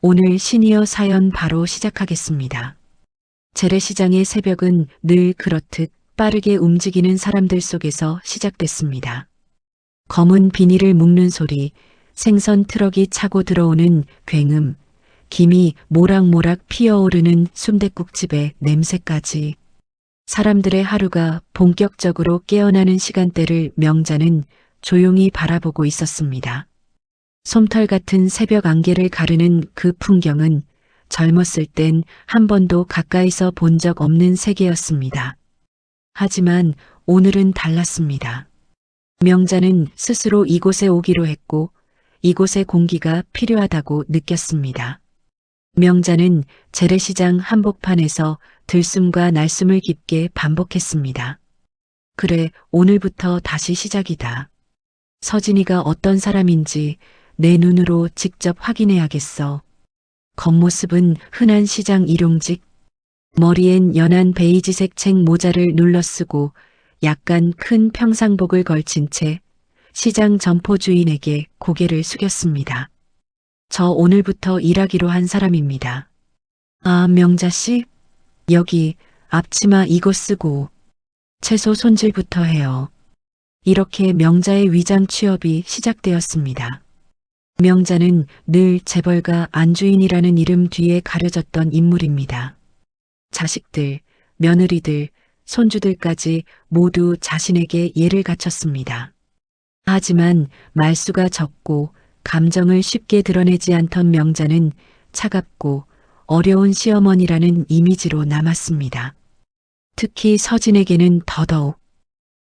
오늘 시니어 사연 바로 시작하겠습니다. 재래시장의 새벽은 늘 그렇듯 빠르게 움직이는 사람들 속에서 시작됐습니다. 검은 비닐을 묶는 소리, 생선 트럭이 차고 들어오는 굉음, 김이 모락모락 피어오르는 순댓국집의 냄새까지 사람들의 하루가 본격적으로 깨어나는 시간대를 명자는 조용히 바라보고 있었습니다. 솜털 같은 새벽 안개를 가르는 그 풍경은 젊었을 땐 한 번도 가까이서 본 적 없는 세계였습니다. 하지만 오늘은 달랐습니다. 명자는 스스로 이곳에 오기로 했고 이곳의 공기가 필요하다고 느꼈습니다. 명자는 재래시장 한복판에서 들숨과 날숨을 깊게 반복했습니다. 그래, 오늘부터 다시 시작이다. 서진이가 어떤 사람인지 내 눈으로 직접 확인해야겠어. 겉모습은 흔한 시장 일용직, 머리엔 연한 베이지색 책 모자를 눌러쓰고 약간 큰 평상복을 걸친 채 시장 점포 주인에게 고개를 숙였습니다. 저 오늘부터 일하기로 한 사람입니다. 아, 명자씨? 여기 앞치마 이거 쓰고 채소 손질부터 해요. 이렇게 명자의 위장 취업이 시작되었습니다. 명자는 늘 재벌가 안주인이라는 이름 뒤에 가려졌던 인물입니다. 자식들, 며느리들, 손주들까지 모두 자신에게 예를 갖췄습니다. 하지만 말수가 적고 감정을 쉽게 드러내지 않던 명자는 차갑고 어려운 시어머니라는 이미지로 남았습니다. 특히 서진에게는 더더욱.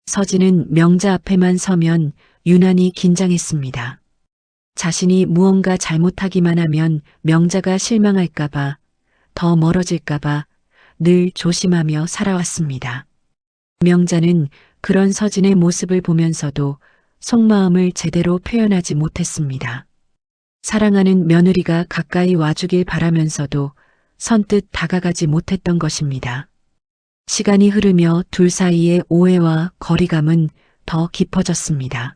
서진은 명자 앞에만 서면 유난히 긴장했습니다. 자신이 무언가 잘못하기만 하면 명자가 실망할까봐, 더 멀어질까봐 늘 조심하며 살아왔습니다. 명자는 그런 서진의 모습을 보면서도 속마음을 제대로 표현하지 못했습니다. 사랑하는 며느리가 가까이 와주길 바라면서도 선뜻 다가가지 못했던 것입니다. 시간이 흐르며 둘 사이의 오해와 거리감은 더 깊어졌습니다.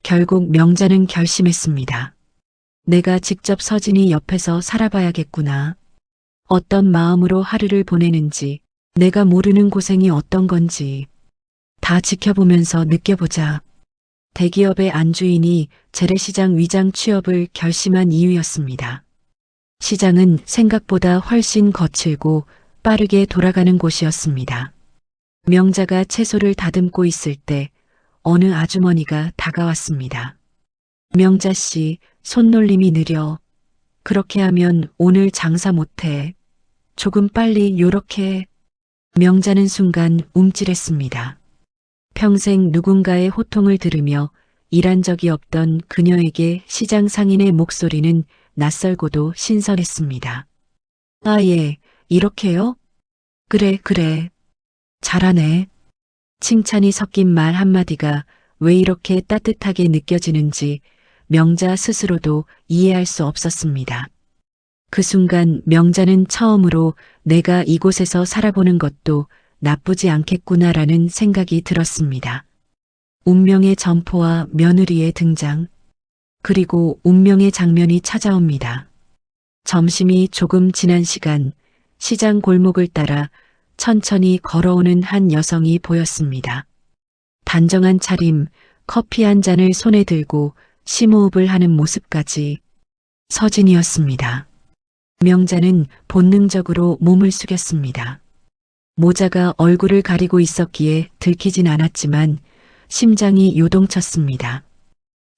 결국 명자는 결심했습니다. 내가 직접 서진이 옆에서 살아봐야겠구나. 어떤 마음으로 하루를 보내는지, 내가 모르는 고생이 어떤 건지 다 지켜보면서 느껴보자. 대기업의 안주인이 재래시장 위장 취업을 결심한 이유였습니다. 시장은 생각보다 훨씬 거칠고 빠르게 돌아가는 곳이었습니다. 명자가 채소를 다듬고 있을 때 어느 아주머니가 다가왔습니다. 명자씨, 손놀림이 느려. 그렇게 하면 오늘 장사 못해. 조금 빨리 요렇게. 명자는 순간 움찔했습니다. 평생 누군가의 호통을 들으며 일한 적이 없던 그녀에게 시장 상인의 목소리는 낯설고도 신선했습니다. 아, 예, 이렇게요? 그래, 그래. 잘하네. 칭찬이 섞인 말 한마디가 왜 이렇게 따뜻하게 느껴지는지 명자 스스로도 이해할 수 없었습니다. 그 순간 명자는 처음으로 내가 이곳에서 살아보는 것도 나쁘지 않겠구나라는 생각이 들었습니다. 운명의 점포와 며느리의 등장, 그리고 운명의 장면이 찾아옵니다. 점심이 조금 지난 시간, 시장 골목을 따라 천천히 걸어오는 한 여성이 보였습니다. 단정한 차림, 커피 한 잔을 손에 들고 심호흡을 하는 모습까지 서진이었습니다. 명자는 본능적으로 몸을 숙였습니다. 모자가 얼굴을 가리고 있었기에 들키진 않았지만 심장이 요동쳤습니다.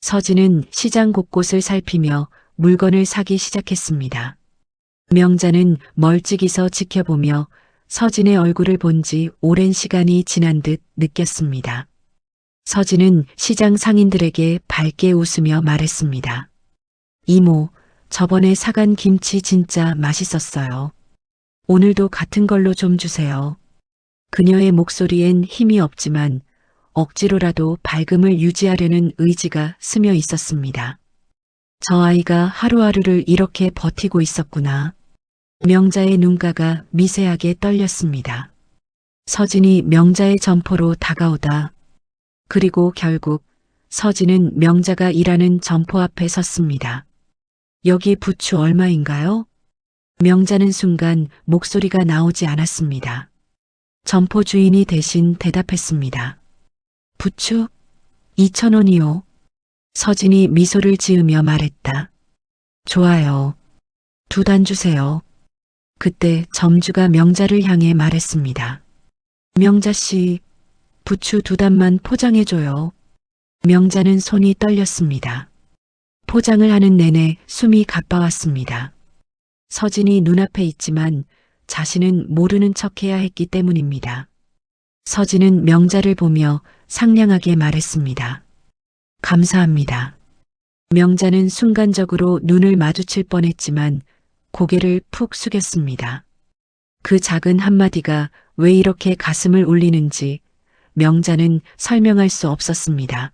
서진은 시장 곳곳을 살피며 물건을 사기 시작했습니다. 명자는 멀찍이서 지켜보며 서진의 얼굴을 본 지 오랜 시간이 지난 듯 느꼈습니다. 서진은 시장 상인들에게 밝게 웃으며 말했습니다. 이모, 저번에 사간 김치 진짜 맛있었어요. 오늘도 같은 걸로 좀 주세요. 그녀의 목소리엔 힘이 없지만 억지로라도 밝음을 유지하려는 의지가 스며 있었습니다. 저 아이가 하루하루를 이렇게 버티고 있었구나. 명자의 눈가가 미세하게 떨렸습니다. 서진이 명자의 점포로 다가오다. 그리고 결국 서진은 명자가 일하는 점포 앞에 섰습니다. 여기 부추 얼마인가요? 명자는 순간 목소리가 나오지 않았습니다. 점포 주인이 대신 대답했습니다. 부추? 2,000원이요. 서진이 미소를 지으며 말했다. 좋아요. 2단 주세요. 그때 점주가 명자를 향해 말했습니다. 명자 씨, 부추 2단만 포장해줘요. 명자는 손이 떨렸습니다. 포장을 하는 내내 숨이 가빠왔습니다. 서진이 눈앞에 있지만 자신은 모르는 척해야 했기 때문입니다. 서진은 명자를 보며 상냥하게 말했습니다. 감사합니다. 명자는 순간적으로 눈을 마주칠 뻔했지만 고개를 푹 숙였습니다. 그 작은 한마디가 왜 이렇게 가슴을 울리는지 명자는 설명할 수 없었습니다.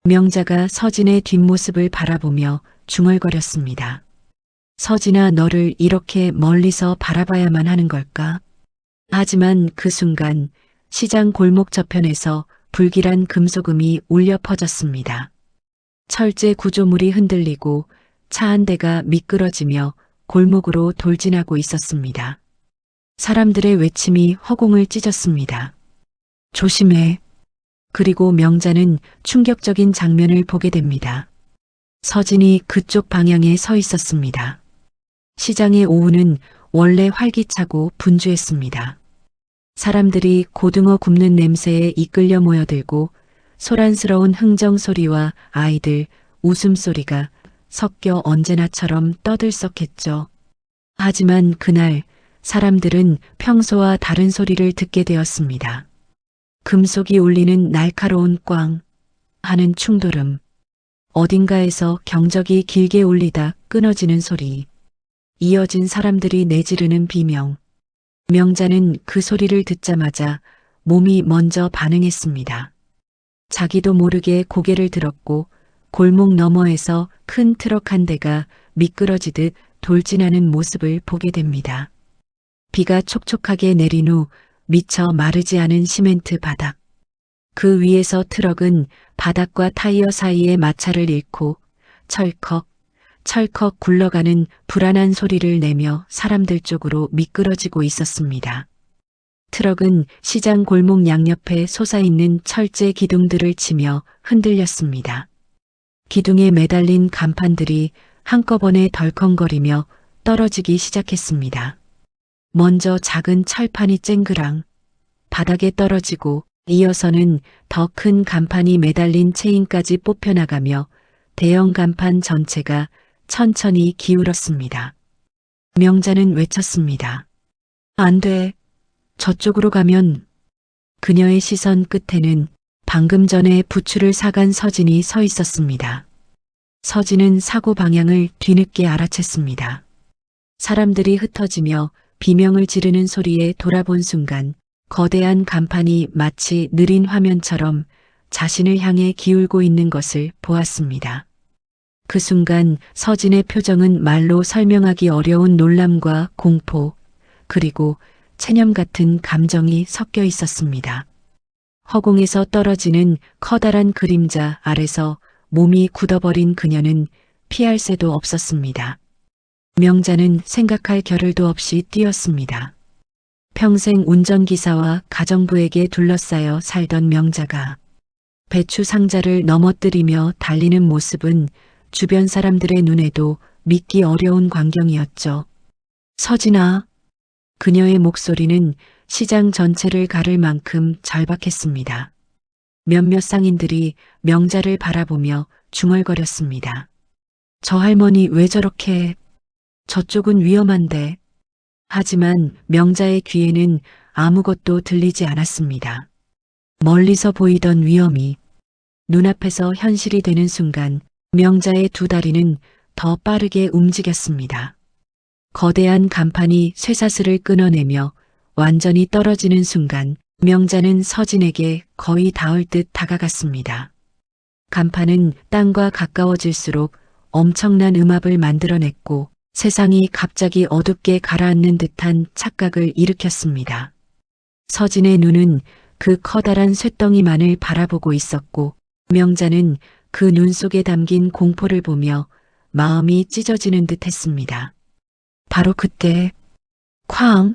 명자가 서진의 뒷모습을 바라보며 중얼거렸습니다. 서진아, 너를 이렇게 멀리서 바라봐야만 하는 걸까? 하지만 그 순간 시장 골목 저편에서 불길한 금속음이 울려 퍼졌습니다. 철제 구조물이 흔들리고 차 한 대가 미끄러지며 골목으로 돌진하고 있었습니다. 사람들의 외침이 허공을 찢었습니다. 조심해. 그리고 명자는 충격적인 장면을 보게 됩니다. 서진이 그쪽 방향에 서 있었습니다. 시장의 오후는 원래 활기차고 분주했습니다. 사람들이 고등어 굽는 냄새에 이끌려 모여들고 소란스러운 흥정 소리와 아이들 웃음소리가 섞여 언제나처럼 떠들썩했죠. 하지만 그날 사람들은 평소와 다른 소리를 듣게 되었습니다. 금속이 울리는 날카로운 꽝 하는 충돌음, 어딘가에서 경적이 길게 울리다 끊어지는 소리, 이어진 사람들이 내지르는 비명. 명자는 그 소리를 듣자마자 몸이 먼저 반응했습니다. 자기도 모르게 고개를 들었고 골목 너머에서 큰 트럭 한 대가 미끄러지듯 돌진하는 모습을 보게 됩니다. 비가 촉촉하게 내린 후 미처 마르지 않은 시멘트 바닥. 그 위에서 트럭은 바닥과 타이어 사이의 마찰을 잃고 철컥, 철컥 굴러가는 불안한 소리를 내며 사람들 쪽으로 미끄러지고 있었습니다. 트럭은 시장 골목 양옆에 솟아있는 철제 기둥들을 치며 흔들렸습니다. 기둥에 매달린 간판들이 한꺼번에 덜컹거리며 떨어지기 시작했습니다. 먼저 작은 철판이 쨍그랑 바닥에 떨어지고 이어서는 더 큰 간판이 매달린 체인까지 뽑혀나가며 대형 간판 전체가 천천히 기울었습니다. 명자는 외쳤습니다. 안 돼. 저쪽으로 가면. 그녀의 시선 끝에는 방금 전에 부추를 사간 서진이 서 있었습니다. 서진은 사고 방향을 뒤늦게 알아챘습니다. 사람들이 흩어지며 비명을 지르는 소리에 돌아본 순간 거대한 간판이 마치 느린 화면처럼 자신을 향해 기울고 있는 것을 보았습니다. 그 순간 서진의 표정은 말로 설명하기 어려운 놀람과 공포, 그리고 체념 같은 감정이 섞여 있었습니다. 허공에서 떨어지는 커다란 그림자 아래서 몸이 굳어버린 그녀는 피할 새도 없었습니다. 명자는 생각할 겨를도 없이 뛰었습니다. 평생 운전기사와 가정부에게 둘러싸여 살던 명자가 배추 상자를 넘어뜨리며 달리는 모습은 주변 사람들의 눈에도 믿기 어려운 광경이었죠. 서진아. 그녀의 목소리는 시장 전체를 가를 만큼 절박했습니다. 몇몇 상인들이 명자를 바라보며 중얼거렸습니다. 저 할머니 왜 저렇게... 저쪽은 위험한데... 하지만 명자의 귀에는 아무것도 들리지 않았습니다. 멀리서 보이던 위험이 눈앞에서 현실이 되는 순간 명자의 두 다리는 더 빠르게 움직였습니다. 거대한 간판이 쇠사슬을 끊어내며 완전히 떨어지는 순간 명자는 서진에게 거의 닿을 듯 다가갔습니다. 간판은 땅과 가까워질수록 엄청난 음압을 만들어냈고 세상이 갑자기 어둡게 가라앉는 듯한 착각을 일으켰습니다. 서진의 눈은 그 커다란 쇳덩이만을 바라보고 있었고 명자는 그 눈 속에 담긴 공포를 보며 마음이 찢어지는 듯 했습니다. 바로 그때 쾅!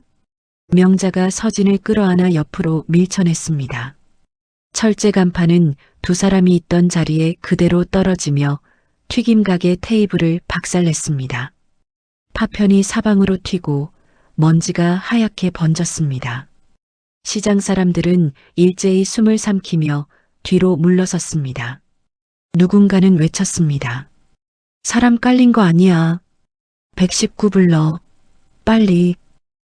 명자가 서진을 끌어안아 옆으로 밀쳐냈습니다. 철제 간판은 두 사람이 있던 자리에 그대로 떨어지며 튀김 가게 테이블을 박살냈습니다. 파편이 사방으로 튀고 먼지가 하얗게 번졌습니다. 시장 사람들은 일제히 숨을 삼키며 뒤로 물러섰습니다. 누군가는 외쳤습니다. 사람 깔린 거 아니야. 119 불러. 빨리.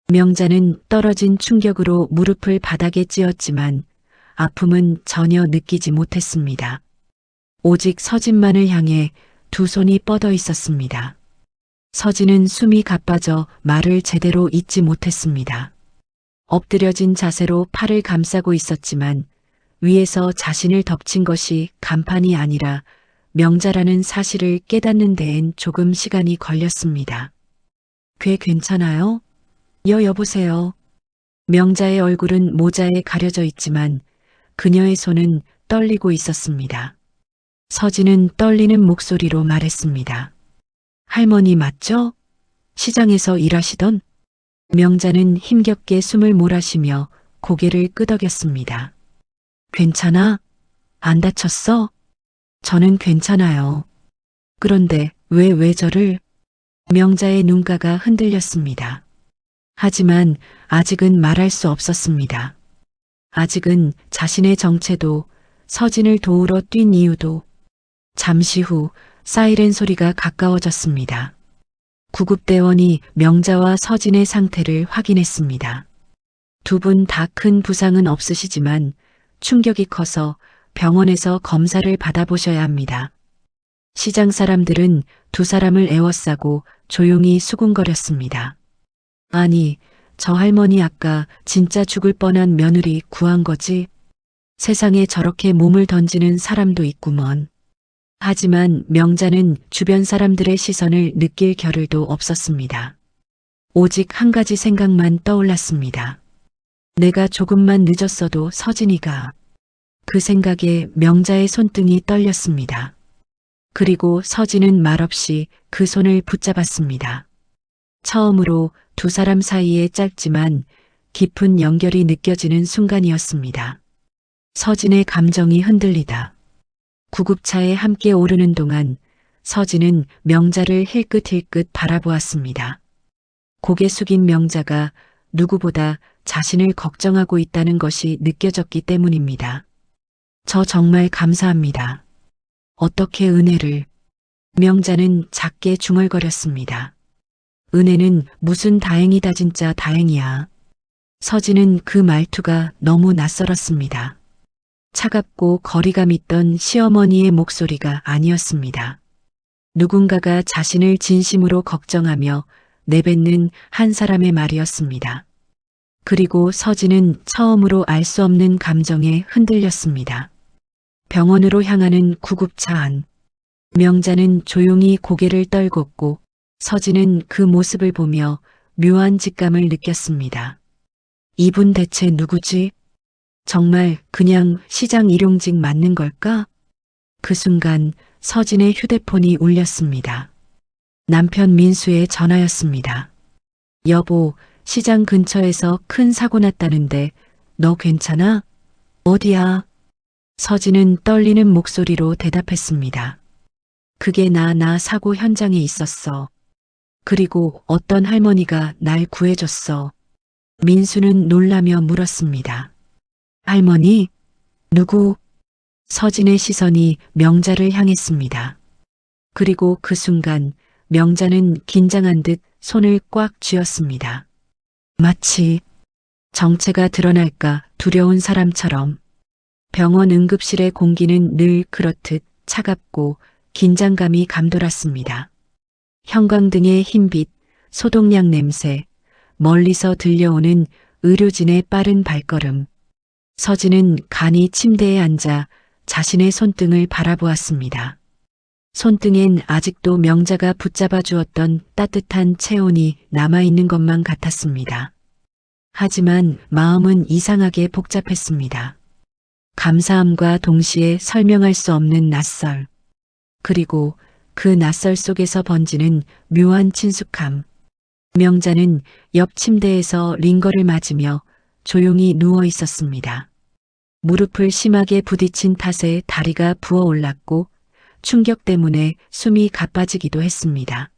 명자는 떨어진 충격으로 무릎을 바닥에 찧었지만 아픔은 전혀 느끼지 못했습니다. 오직 서진만을 향해 두 손이 뻗어 있었습니다. 서진은 숨이 가빠져 말을 제대로 잇지 못했습니다. 엎드려진 자세로 팔을 감싸고 있었지만 위에서 자신을 덮친 것이 간판이 아니라 명자라는 사실을 깨닫는 데엔 조금 시간이 걸렸습니다. 꽤 괜찮아요? 여보세요. 명자의 얼굴은 모자에 가려져 있지만 그녀의 손은 떨리고 있었습니다. 서진은 떨리는 목소리로 말했습니다. 할머니 맞죠? 시장에서 일하시던? 명자는 힘겹게 숨을 몰아쉬며 고개를 끄덕였습니다. 괜찮아? 안 다쳤어? 저는 괜찮아요. 그런데 왜 저를? 명자의 눈가가 흔들렸습니다. 하지만 아직은 말할 수 없었습니다. 아직은 자신의 정체도 서진을 도우러 뛴 이유도. 잠시 후 사이렌 소리가 가까워졌습니다. 구급대원이 명자와 서진의 상태를 확인했습니다. 두 분 다 큰 부상은 없으시지만 충격이 커서 병원에서 검사를 받아보셔야 합니다. 시장 사람들은 두 사람을 에워싸고 조용히 수군거렸습니다. 아니, 저 할머니 아까 진짜 죽을 뻔한 며느리 구한 거지? 세상에 저렇게 몸을 던지는 사람도 있구먼. 하지만 명자는 주변 사람들의 시선을 느낄 겨를도 없었습니다. 오직 한 가지 생각만 떠올랐습니다. 내가 조금만 늦었어도 서진이가. 그 생각에 명자의 손등이 떨렸습니다. 그리고 서진은 말없이 그 손을 붙잡았습니다. 처음으로 두 사람 사이에 짧지만 깊은 연결이 느껴지는 순간이었습니다. 서진의 감정이 흔들리다. 구급차에 함께 오르는 동안 서진은 명자를 힐끗힐끗 바라보았습니다. 고개 숙인 명자가 누구보다 자신을 걱정하고 있다는 것이 느껴졌기 때문입니다. 저 정말 감사합니다. 어떻게 은혜를. 명자는 작게 중얼거렸습니다. 은혜는 무슨 다행이다 진짜 다행이야. 서진은 그 말투가 너무 낯설었습니다. 차갑고 거리감 있던 시어머니의 목소리가 아니었습니다. 누군가가 자신을 진심으로 걱정하며 내뱉는 한 사람의 말이었습니다. 그리고 서진은 처음으로 알 수 없는 감정에 흔들렸습니다. 병원으로 향하는 구급차 안. 명자는 조용히 고개를 떨궜고 서진은 그 모습을 보며 묘한 직감을 느꼈습니다. 이분 대체 누구지? 정말 그냥 시장 일용직 맞는 걸까? 그 순간 서진의 휴대폰이 울렸습니다. 남편 민수의 전화였습니다. 여보, 시장 근처에서 큰 사고 났다는데 너 괜찮아? 어디야? 서진은 떨리는 목소리로 대답했습니다. 그게 나 사고 현장에 있었어. 그리고 어떤 할머니가 날 구해줬어. 민수는 놀라며 물었습니다. 할머니? 누구? 서진의 시선이 명자를 향했습니다. 그리고 그 순간 명자는 긴장한 듯 손을 꽉 쥐었습니다. 마치 정체가 드러날까 두려운 사람처럼. 병원 응급실의 공기는 늘 그렇듯 차갑고 긴장감이 감돌았습니다. 형광등의 흰빛, 소독약 냄새, 멀리서 들려오는 의료진의 빠른 발걸음. 서진은 간이 침대에 앉아 자신의 손등을 바라보았습니다. 손등엔 아직도 명자가 붙잡아 주었던 따뜻한 체온이 남아있는 것만 같았습니다. 하지만 마음은 이상하게 복잡했습니다. 감사함과 동시에 설명할 수 없는 낯설. 그리고 그 낯설 속에서 번지는 묘한 친숙함. 명자는 옆 침대에서 링거를 맞으며 조용히 누워 있었습니다. 무릎을 심하게 부딪힌 탓에 다리가 부어올랐고 충격 때문에 숨이 가빠지기도 했습니다.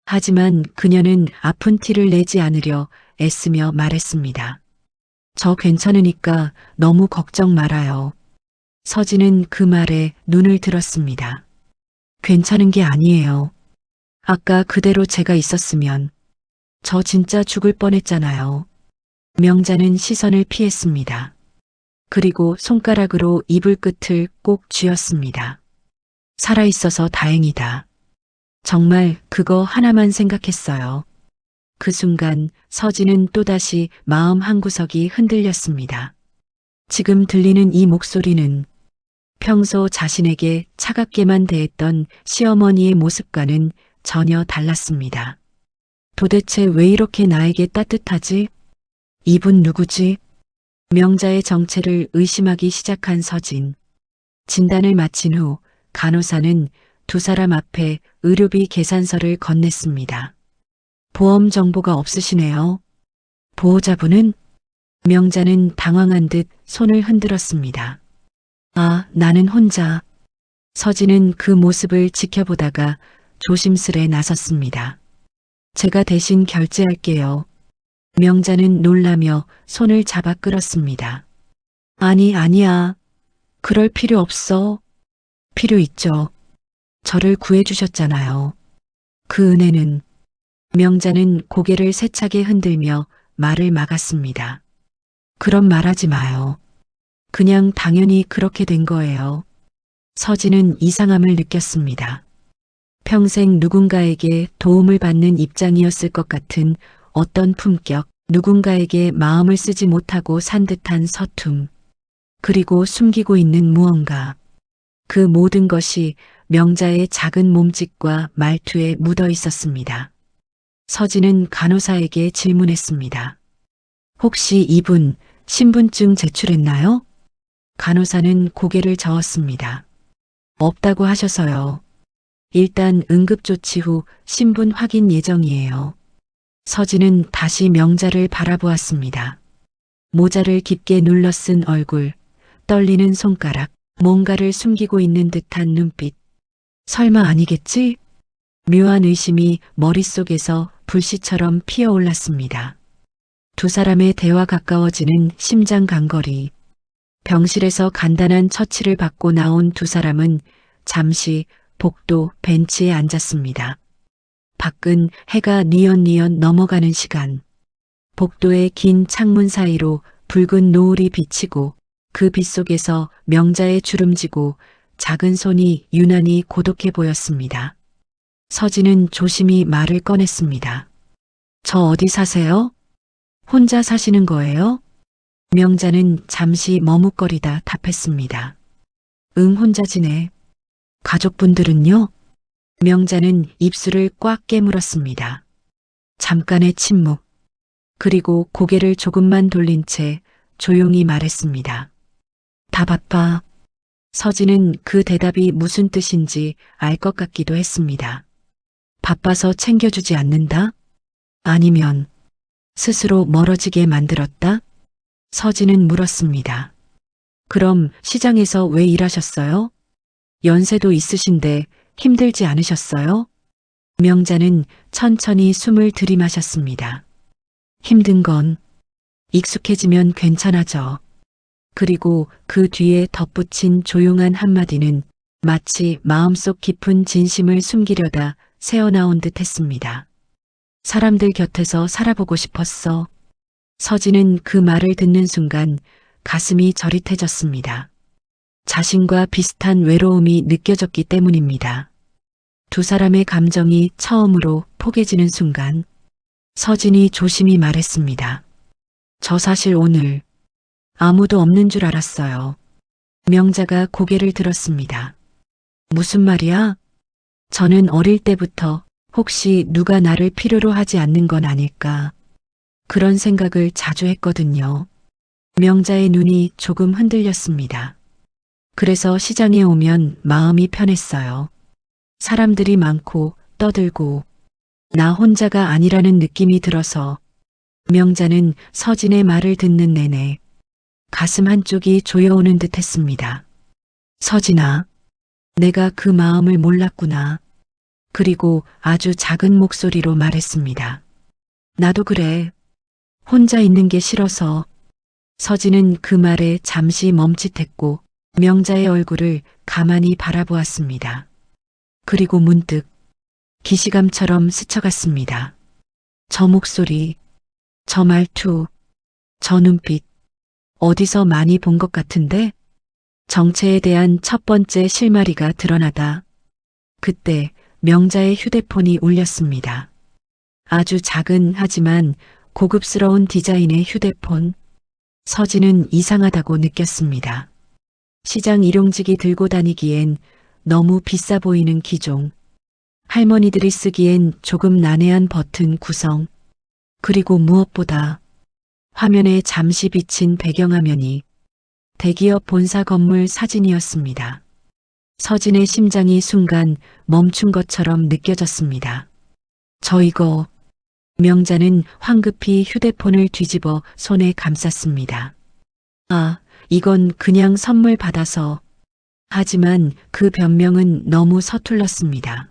하지만 그녀는 아픈 티를 내지 않으려 애쓰며 말했습니다. 저 괜찮으니까 너무 걱정 말아요. 서진은 그 말에 눈을 들었습니다. 괜찮은 게 아니에요. 아까 그대로 제가 있었으면 저 진짜 죽을 뻔했잖아요. 명자는 시선을 피했습니다. 그리고 손가락으로 이불 끝을 꼭 쥐었습니다. 살아있어서 다행이다. 정말 그거 하나만 생각했어요. 그 순간 서진은 또다시 마음 한구석이 흔들렸습니다. 지금 들리는 이 목소리는 평소 자신에게 차갑게만 대했던 시어머니의 모습과는 전혀 달랐습니다. 도대체 왜 이렇게 나에게 따뜻하지? 이분 누구지? 명자의 정체를 의심하기 시작한 서진. 진단을 마친 후 간호사는 두 사람 앞에 의료비 계산서를 건넸습니다. 보험 정보가 없으시네요. 보호자분은? 명자는 당황한 듯 손을 흔들었습니다. 아, 나는 혼자. 서진은 그 모습을 지켜보다가 조심스레 나섰습니다. 제가 대신 결제할게요. 명자는 놀라며 손을 잡아 끌었습니다. 아니야. 그럴 필요 없어. 필요 있죠. 저를 구해주셨잖아요. 그 은혜는. 명자는 고개를 세차게 흔들며 말을 막았습니다. 그런 말하지 마요. 그냥 당연히 그렇게 된 거예요. 서진은 이상함을 느꼈습니다. 평생 누군가에게 도움을 받는 입장이었을 것 같은 어떤 품격, 누군가에게 마음을 쓰지 못하고 산 듯한 서툼, 그리고 숨기고 있는 무언가. 그 모든 것이 명자의 작은 몸짓과 말투에 묻어 있었습니다. 서진은 간호사에게 질문했습니다. 혹시 이분 신분증 제출했나요? 간호사는 고개를 저었습니다. 없다고 하셔서요. 일단 응급조치 후 신분 확인 예정이에요. 서진은 다시 명자를 바라보았습니다. 모자를 깊게 눌러 쓴 얼굴, 떨리는 손가락, 뭔가를 숨기고 있는 듯한 눈빛. 설마 아니겠지? 묘한 의심이 머릿속에서 불씨처럼 피어올랐습니다. 두 사람의 대화 가까워지는 심장 간거리. 병실에서 간단한 처치를 받고 나온 두 사람은 잠시 복도 벤치에 앉았습니다. 밖은 해가 뉘엿뉘엿 넘어가는 시간. 복도의 긴 창문 사이로 붉은 노을이 비치고 그 빛 속에서 명자의 주름지고 작은 손이 유난히 고독해 보였습니다. 서진은 조심히 말을 꺼냈습니다. 저 어디 사세요? 혼자 사시는 거예요? 명자는 잠시 머뭇거리다 답했습니다. 응, 혼자 지내. 가족분들은요? 명자는 입술을 꽉 깨물었습니다. 잠깐의 침묵. 그리고 고개를 조금만 돌린 채 조용히 말했습니다. 다 바빠. 서진은 그 대답이 무슨 뜻인지 알 것 같기도 했습니다. 바빠서 챙겨주지 않는다? 아니면 스스로 멀어지게 만들었다? 서진은 물었습니다. 그럼 시장에서 왜 일하셨어요? 연세도 있으신데 힘들지 않으셨어요? 명자는 천천히 숨을 들이마셨습니다. 힘든 건 익숙해지면 괜찮아져. 그리고 그 뒤에 덧붙인 조용한 한마디는 마치 마음속 깊은 진심을 숨기려다 새어나온 듯 했습니다. 사람들 곁에서 살아보고 싶었어. 서진은 그 말을 듣는 순간 가슴이 저릿해졌습니다. 자신과 비슷한 외로움이 느껴졌기 때문입니다. 두 사람의 감정이 처음으로 포개지는 순간 서진이 조심히 말했습니다. 저 사실 오늘 아무도 없는 줄 알았어요. 명자가 고개를 들었습니다. 무슨 말이야? 저는 어릴 때부터 혹시 누가 나를 필요로 하지 않는 건 아닐까. 그런 생각을 자주 했거든요. 명자의 눈이 조금 흔들렸습니다. 그래서 시장에 오면 마음이 편했어요. 사람들이 많고 떠들고 나 혼자가 아니라는 느낌이 들어서 명자는 서진의 말을 듣는 내내 가슴 한쪽이 조여오는 듯 했습니다. 서진아, 내가 그 마음을 몰랐구나. 그리고 아주 작은 목소리로 말했습니다. 나도 그래. 혼자 있는 게 싫어서. 서진은 그 말에 잠시 멈칫했고 명자의 얼굴을 가만히 바라보았습니다. 그리고 문득 기시감처럼 스쳐갔습니다. 저 목소리, 저 말투, 저 눈빛, 어디서 많이 본 것 같은데? 정체에 대한 첫 번째 실마리가 드러나다. 그때 명자의 휴대폰이 울렸습니다. 아주 작은 하지만 고급스러운 디자인의 휴대폰. 서진은 이상하다고 느꼈습니다. 시장 일용직이 들고 다니기엔 너무 비싸 보이는 기종. 할머니들이 쓰기엔 조금 난해한 버튼 구성. 그리고 무엇보다 화면에 잠시 비친 배경화면이 대기업 본사 건물 사진이었습니다. 서진의 심장이 순간 멈춘 것처럼 느껴졌습니다. 저 이거. 명자는 황급히 휴대폰을 뒤집어 손에 감쌌습니다. 아, 이건 그냥 선물 받아서. 하지만 그 변명은 너무 서툴렀습니다.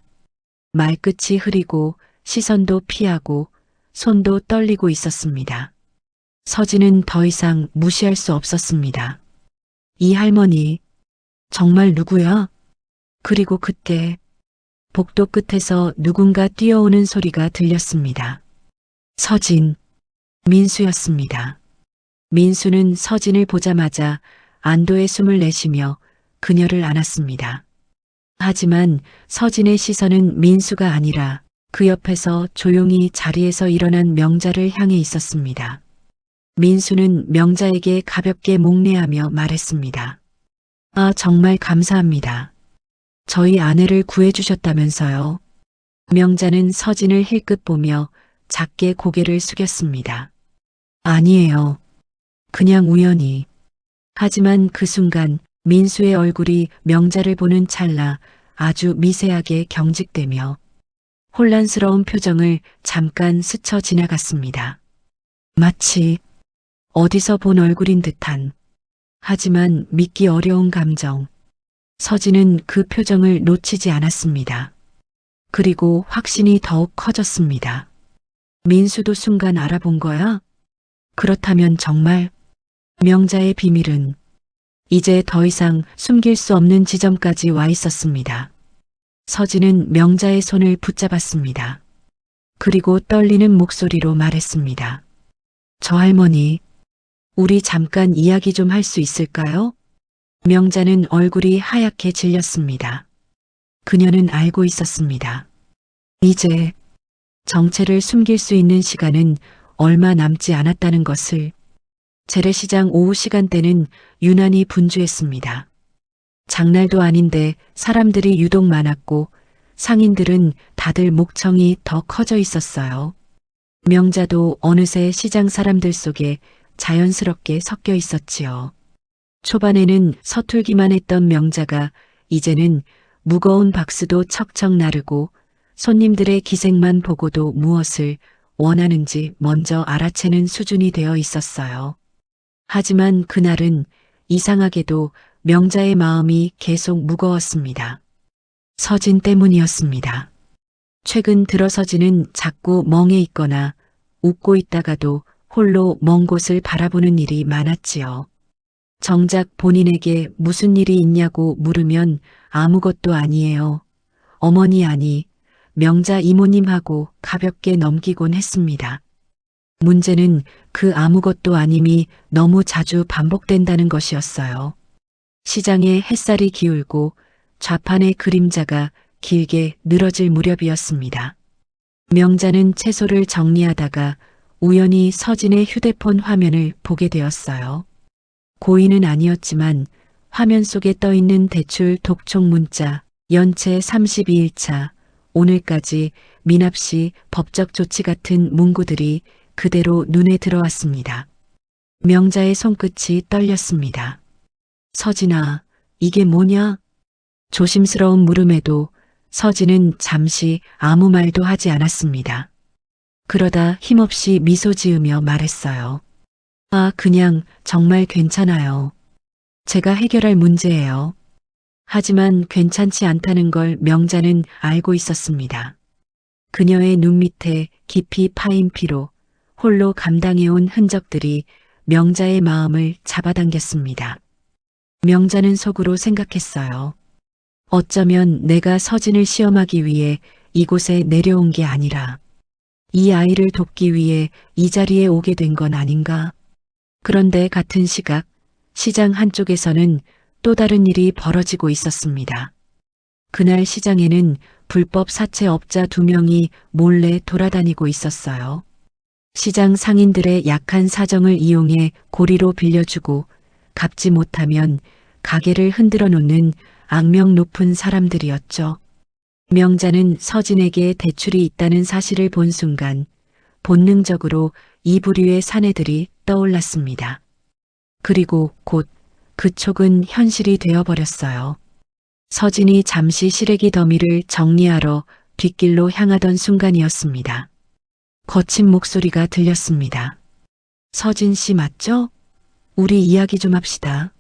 말끝이 흐리고 시선도 피하고 손도 떨리고 있었습니다. 서진은 더 이상 무시할 수 없었습니다. 이 할머니, 정말 누구야? 그리고 그때 복도 끝에서 누군가 뛰어오는 소리가 들렸습니다. 서진, 민수였습니다. 민수는 서진을 보자마자 안도의 숨을 내쉬며 그녀를 안았습니다. 하지만 서진의 시선은 민수가 아니라 그 옆에서 조용히 자리에서 일어난 명자를 향해 있었습니다. 민수는 명자에게 가볍게 목례하며 말했습니다. 아, 정말 감사합니다. 저희 아내를 구해주셨다면서요. 명자는 서진을 힐끗 보며 작게 고개를 숙였습니다. 아니에요. 그냥 우연히. 하지만 그 순간 민수의 얼굴이 명자를 보는 찰나 아주 미세하게 경직되며 혼란스러운 표정을 잠깐 스쳐 지나갔습니다. 마치 어디서 본 얼굴인 듯한, 하지만 믿기 어려운 감정. 서진은 그 표정을 놓치지 않았습니다. 그리고 확신이 더욱 커졌습니다. 민수도 순간 알아본 거야? 그렇다면 정말 명자의 비밀은 이제 더 이상 숨길 수 없는 지점까지 와 있었습니다. 서진은 명자의 손을 붙잡았습니다. 그리고 떨리는 목소리로 말했습니다. 저 할머니, 우리 잠깐 이야기 좀 할 수 있을까요? 명자는 얼굴이 하얗게 질렸습니다. 그녀는 알고 있었습니다. 이제 정체를 숨길 수 있는 시간은 얼마 남지 않았다는 것을. 재래시장 오후 시간대는 유난히 분주했습니다. 장날도 아닌데 사람들이 유독 많았고 상인들은 다들 목청이 더 커져 있었어요. 명자도 어느새 시장 사람들 속에 자연스럽게 섞여 있었지요. 초반에는 서툴기만 했던 명자가 이제는 무거운 박스도 척척 나르고 손님들의 기색만 보고도 무엇을 원하는지 먼저 알아채는 수준이 되어 있었어요. 하지만 그날은 이상하게도 명자의 마음이 계속 무거웠습니다. 서진 때문이었습니다. 최근 들어 서진은 자꾸 멍해 있거나 웃고 있다가도 홀로 먼 곳을 바라보는 일이 많았지요. 정작 본인에게 무슨 일이 있냐고 물으면 아무것도 아니에요. 어머니 아니, 명자 이모님하고 가볍게 넘기곤 했습니다. 문제는 그 아무것도 아님이 너무 자주 반복된다는 것이었어요. 시장에 햇살이 기울고 좌판의 그림자가 길게 늘어질 무렵이었습니다. 명자는 채소를 정리하다가 우연히 서진의 휴대폰 화면을 보게 되었어요. 고의는 아니었지만 화면 속에 떠있는 대출 독촉 문자, 연체 32일차, 오늘까지 미납시 법적 조치 같은 문구들이 그대로 눈에 들어왔습니다. 명자의 손끝이 떨렸습니다. 서진아, 이게 뭐냐? 조심스러운 물음에도 서진은 잠시 아무 말도 하지 않았습니다. 그러다 힘없이 미소 지으며 말했어요. 아, 그냥 정말 괜찮아요. 제가 해결할 문제예요. 하지만 괜찮지 않다는 걸 명자는 알고 있었습니다. 그녀의 눈 밑에 깊이 파인 피로 홀로 감당해온 흔적들이 명자의 마음을 잡아당겼습니다. 명자는 속으로 생각했어요. 어쩌면 내가 서진을 시험하기 위해 이곳에 내려온 게 아니라 이 아이를 돕기 위해 이 자리에 오게 된 건 아닌가? 그런데 같은 시각 시장 한쪽에서는 또 다른 일이 벌어지고 있었습니다. 그날 시장에는 불법 사채업자 2명이 몰래 돌아다니고 있었어요. 시장 상인들의 약한 사정을 이용해 고리로 빌려주고 갚지 못하면 가게를 흔들어 놓는 악명 높은 사람들이었죠. 명자는 서진에게 대출이 있다는 사실을 본 순간 본능적으로 이 부류의 사내들이 떠올랐습니다. 그리고 곧 그 촉은 현실이 되어버렸어요. 서진이 잠시 시래기 더미를 정리하러 뒷길로 향하던 순간이었습니다. 거친 목소리가 들렸습니다. 서진 씨 맞죠? 우리 이야기 좀 합시다.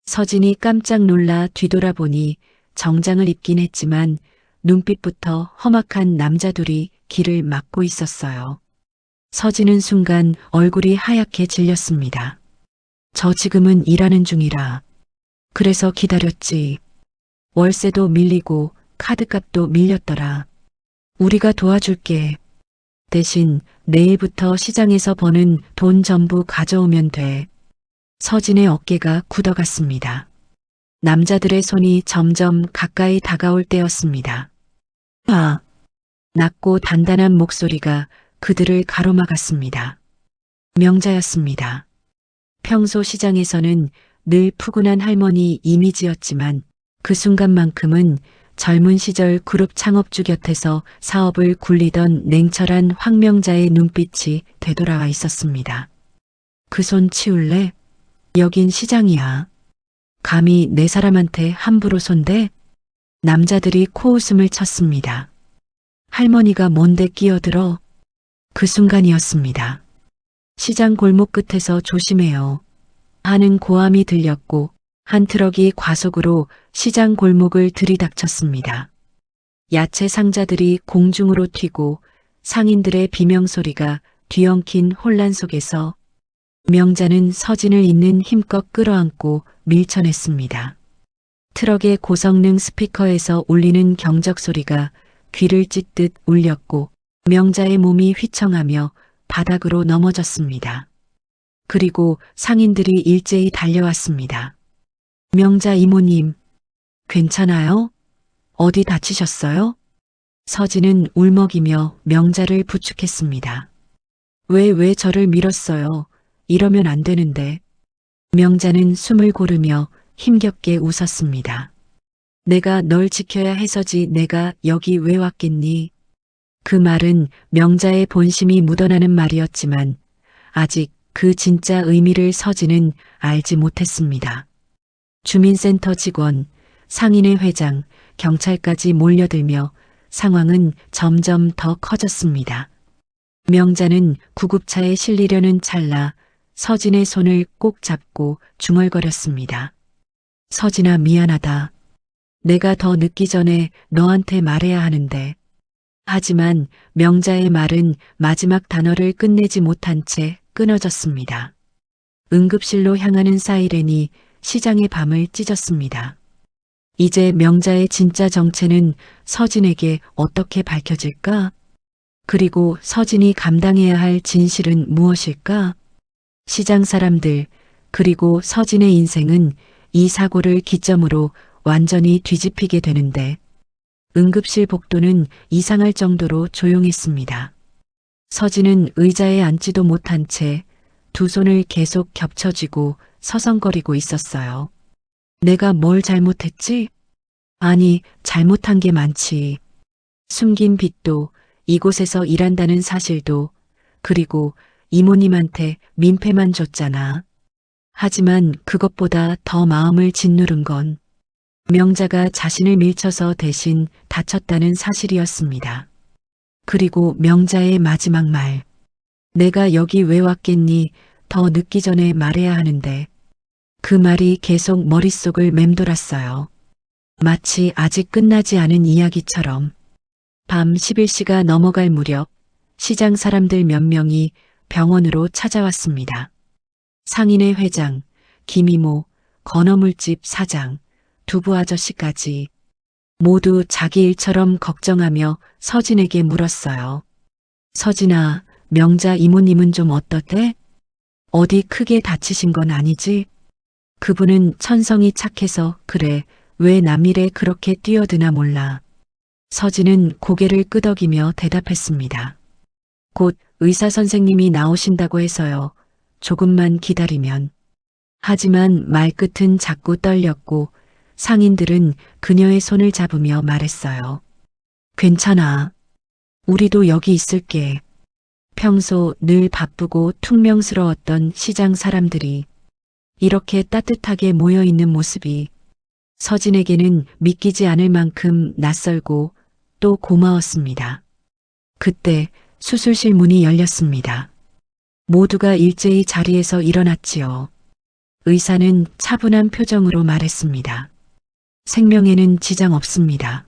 서진이 깜짝 놀라 뒤돌아보니 정장을 입긴 했지만 눈빛부터 험악한 남자들이 길을 막고 있었어요. 서진은 순간 얼굴이 하얗게 질렸습니다. 저 지금은 일하는 중이라. 그래서 기다렸지. 월세도 밀리고 카드값도 밀렸더라. 우리가 도와줄게. 대신 내일부터 시장에서 버는 돈 전부 가져오면 돼. 서진의 어깨가 굳어갔습니다. 남자들의 손이 점점 가까이 다가올 때였습니다. 아! 낮고 단단한 목소리가 그들을 가로막았습니다. 명자였습니다. 평소 시장에서는 늘 푸근한 할머니 이미지였지만 그 순간만큼은 젊은 시절 그룹 창업주 곁에서 사업을 굴리던 냉철한 황명자의 눈빛이 되돌아와 있었습니다. 그 손 치울래? 여긴 시장이야. 감히 내 사람한테 함부로 손대? 남자들이 코웃음을 쳤습니다. 할머니가 뭔데 끼어들어? 그 순간이었습니다. 시장 골목 끝에서 조심해요. 하는 고함이 들렸고 한 트럭이 과속으로 시장 골목을 들이닥쳤습니다. 야채 상자들이 공중으로 튀고 상인들의 비명소리가 뒤엉킨 혼란 속에서 명자는 서진을 있는 힘껏 끌어안고 밀쳐냈습니다. 트럭의 고성능 스피커에서 울리는 경적 소리가 귀를 찢듯 울렸고 명자의 몸이 휘청하며 바닥으로 넘어졌습니다. 그리고 상인들이 일제히 달려왔습니다. 명자 이모님, 괜찮아요? 어디 다치셨어요? 서진은 울먹이며 명자를 부축했습니다. 왜 저를 밀었어요? 이러면 안 되는데. 명자는 숨을 고르며 힘겹게 웃었습니다. 내가 널 지켜야 해서지 내가 여기 왜 왔겠니? 그 말은 명자의 본심이 묻어나는 말이었지만 아직 그 진짜 의미를 서진은 알지 못했습니다. 주민센터 직원, 상인회 회장, 경찰까지 몰려들며 상황은 점점 더 커졌습니다. 명자는 구급차에 실리려는 찰나 서진의 손을 꼭 잡고 중얼거렸습니다. 서진아, 미안하다. 내가 더 늦기 전에 너한테 말해야 하는데. 하지만 명자의 말은 마지막 단어를 끝내지 못한 채 끊어졌습니다. 응급실로 향하는 사이렌이 시장의 밤을 찢었습니다. 이제 명자의 진짜 정체는 서진에게 어떻게 밝혀질까? 그리고 서진이 감당해야 할 진실은 무엇일까? 시장 사람들, 그리고 서진의 인생은 이 사고를 기점으로 완전히 뒤집히게 되는데 응급실 복도는 이상할 정도로 조용했습니다. 서진은 의자에 앉지도 못한 채 두 손을 계속 겹쳐쥐고 서성거리고 있었어요. 내가 뭘 잘못했지? 아니, 잘못한 게 많지. 숨긴 빚도, 이곳에서 일한다는 사실도, 그리고 이모님한테 민폐만 줬잖아. 하지만 그것보다 더 마음을 짓누른 건 명자가 자신을 밀쳐서 대신 다쳤다는 사실이었습니다. 그리고 명자의 마지막 말. 내가 여기 왜 왔겠니? 더 늦기 전에 말해야 하는데. 그 말이 계속 머릿속을 맴돌았어요. 마치 아직 끝나지 않은 이야기처럼. 밤 11시가 넘어갈 무렵 시장 사람들 몇 명이 병원으로 찾아왔습니다. 상인회 회장, 김이모, 건어물집 사장, 두부 아저씨까지 모두 자기 일처럼 걱정하며 서진에게 물었어요. 서진아, 명자 이모님은 좀 어떻대? 어디 크게 다치신 건 아니지? 그분은 천성이 착해서 그래, 왜 남일에 그렇게 뛰어드나 몰라. 서진은 고개를 끄덕이며 대답했습니다. 곧 의사 선생님이 나오신다고 해서요. 조금만 기다리면. 하지만 말끝은 자꾸 떨렸고 상인들은 그녀의 손을 잡으며 말했어요. 괜찮아. 우리도 여기 있을게. 평소 늘 바쁘고 퉁명스러웠던 시장 사람들이 이렇게 따뜻하게 모여 있는 모습이 서진에게는 믿기지 않을 만큼 낯설고 또 고마웠습니다. 그때 수술실 문이 열렸습니다. 모두가 일제히 자리에서 일어났지요. 의사는 차분한 표정으로 말했습니다. 생명에는 지장 없습니다.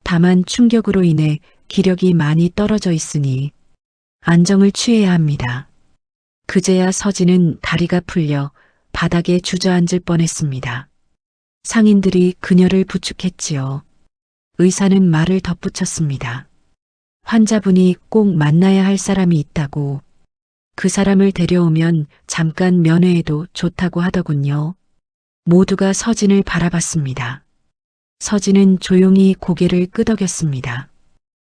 다만 충격으로 인해 기력이 많이 떨어져 있으니 안정을 취해야 합니다. 그제야 서진은 다리가 풀려 바닥에 주저앉을 뻔했습니다. 상인들이 그녀를 부축했지요. 의사는 말을 덧붙였습니다. 환자분이 꼭 만나야 할 사람이 있다고. 그 사람을 데려오면 잠깐 면회해도 좋다고 하더군요. 모두가 서진을 바라봤습니다. 서진은 조용히 고개를 끄덕였습니다.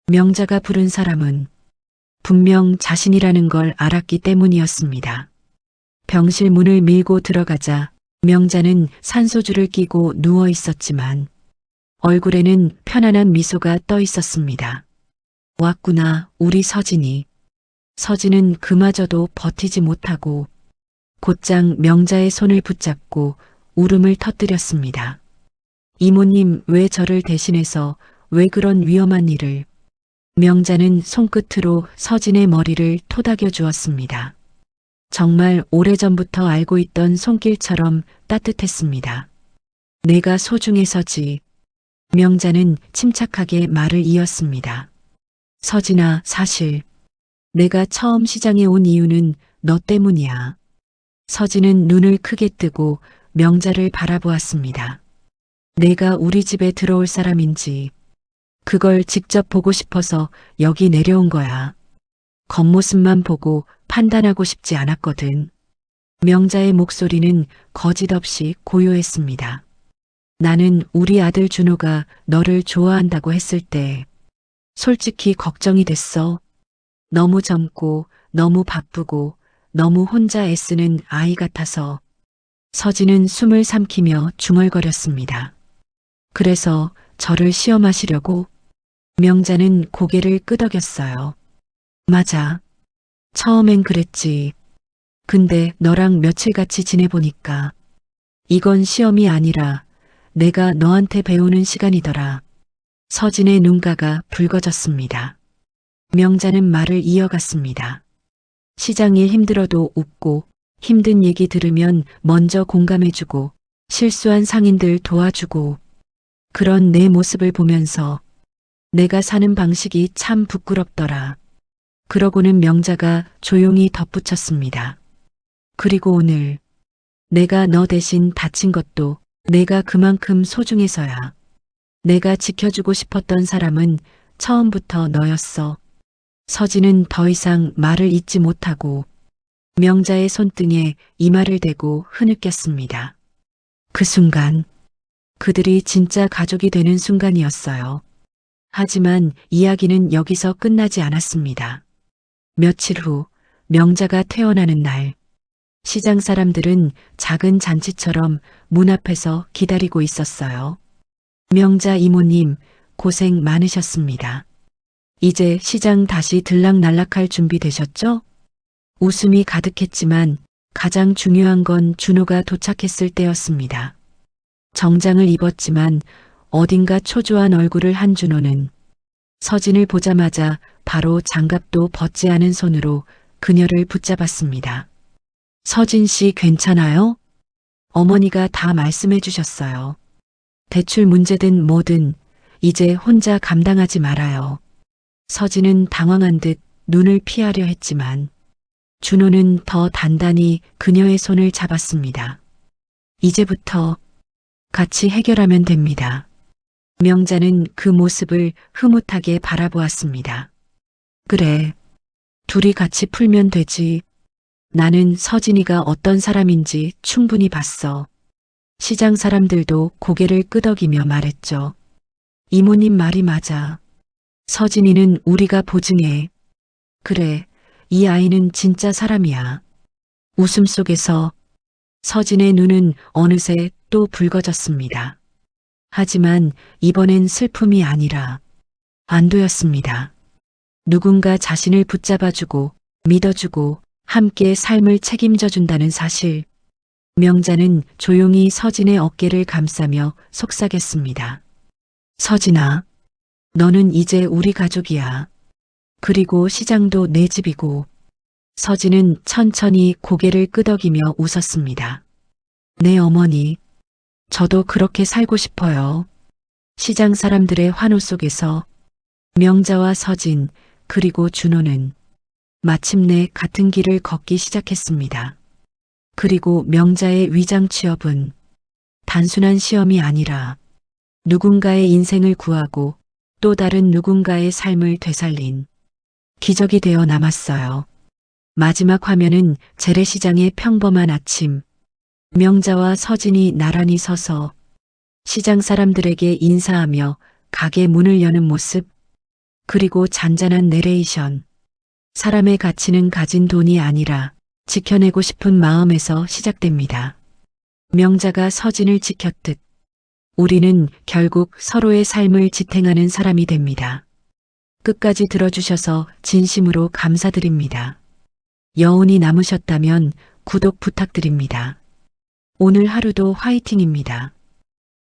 명자가 부른 사람은 분명 자신이라는 걸 알았기 때문이었습니다. 병실 문을 밀고 들어가자 명자는 산소줄을 끼고 누워 있었지만 얼굴에는 편안한 미소가 떠 있었습니다. 왔구나, 우리 서진이. 서진은 그마저도 버티지 못하고 곧장 명자의 손을 붙잡고 울음을 터뜨렸습니다. 이모님, 왜 저를 대신해서 왜 그런 위험한 일을. 명자는 손끝으로 서진의 머리를 토닥여 주었습니다. 정말 오래전부터 알고 있던 손길처럼 따뜻했습니다. 내가 소중해서지. 명자는 침착하게 말을 이었습니다. 서진아, 사실 내가 처음 시장에 온 이유는 너 때문이야. 서진은 눈을 크게 뜨고 명자를 바라보았습니다. 내가 우리 집에 들어올 사람인지 그걸 직접 보고 싶어서 여기 내려온 거야. 겉모습만 보고 판단하고 싶지 않았거든. 명자의 목소리는 거짓없이 고요했습니다. 나는 우리 아들 준호가 너를 좋아한다고 했을 때 솔직히 걱정이 됐어. 너무 젊고 너무 바쁘고 너무 혼자 애쓰는 아이 같아서. 서진은 숨을 삼키며 중얼거렸습니다. 그래서 저를 시험하시려고? 명자는 고개를 끄덕였어요. 맞아. 처음엔 그랬지. 근데 너랑 며칠 같이 지내보니까 이건 시험이 아니라 내가 너한테 배우는 시간이더라. 서진의 눈가가 붉어졌습니다. 명자는 말을 이어갔습니다. 시장 일 힘들어도 웃고 힘든 얘기 들으면 먼저 공감해주고 실수한 상인들 도와주고 그런 내 모습을 보면서 내가 사는 방식이 참 부끄럽더라. 그러고는 명자가 조용히 덧붙였습니다. 그리고 오늘 내가 너 대신 다친 것도 내가 그만큼 소중해서야. 내가 지켜주고 싶었던 사람은 처음부터 너였어. 서진은 더 이상 말을 잇지 못하고 명자의 손등에 이마를 대고 흐느꼈습니다. 그 순간 그들이 진짜 가족이 되는 순간이었어요. 하지만 이야기는 여기서 끝나지 않았습니다. 며칠 후 명자가 태어나는 날 시장 사람들은 작은 잔치처럼 문 앞에서 기다리고 있었어요. 명자 이모님, 고생 많으셨습니다. 이제 시장 다시 들락날락할 준비 되셨죠? 웃음이 가득했지만 가장 중요한 건 준호가 도착했을 때였습니다. 정장을 입었지만 어딘가 초조한 얼굴을 한 준호는 서진을 보자마자 바로 장갑도 벗지 않은 손으로 그녀를 붙잡았습니다. 서진 씨 괜찮아요? 어머니가 다 말씀해 주셨어요. 대출 문제든 뭐든 이제 혼자 감당하지 말아요. 서진은 당황한 듯 눈을 피하려 했지만 준호는 더 단단히 그녀의 손을 잡았습니다. 이제부터 같이 해결하면 됩니다. 명자는 그 모습을 흐뭇하게 바라보았습니다. 그래, 둘이 같이 풀면 되지. 나는 서진이가 어떤 사람인지 충분히 봤어. 시장 사람들도 고개를 끄덕이며 말했죠. 이모님 말이 맞아. 서진이는 우리가 보증해. 그래, 이 아이는 진짜 사람이야. 웃음 속에서 서진의 눈은 어느새 또 붉어졌습니다. 하지만 이번엔 슬픔이 아니라 안도였습니다. 누군가 자신을 붙잡아주고 믿어주고 함께 삶을 책임져준다는 사실. 명자는 조용히 서진의 어깨를 감싸며 속삭였습니다. 서진아, 너는 이제 우리 가족이야. 그리고 시장도 내 집이고. 서진은 천천히 고개를 끄덕이며 웃었습니다. 네 어머니, 저도 그렇게 살고 싶어요. 시장 사람들의 환호 속에서 명자와 서진 그리고 준호는 마침내 같은 길을 걷기 시작했습니다. 그리고 명자의 위장 취업은 단순한 시험이 아니라 누군가의 인생을 구하고 또 다른 누군가의 삶을 되살린 기적이 되어 남았어요. 마지막 화면은 재래시장의 평범한 아침. 명자와 서진이 나란히 서서 시장 사람들에게 인사하며 가게 문을 여는 모습, 그리고 잔잔한 내레이션. 사람의 가치는 가진 돈이 아니라 지켜내고 싶은 마음에서 시작됩니다. 명자가 서진을 지켰듯 우리는 결국 서로의 삶을 지탱하는 사람이 됩니다. 끝까지 들어주셔서 진심으로 감사드립니다. 여운이 남으셨다면 구독 부탁드립니다. 오늘 하루도 화이팅입니다.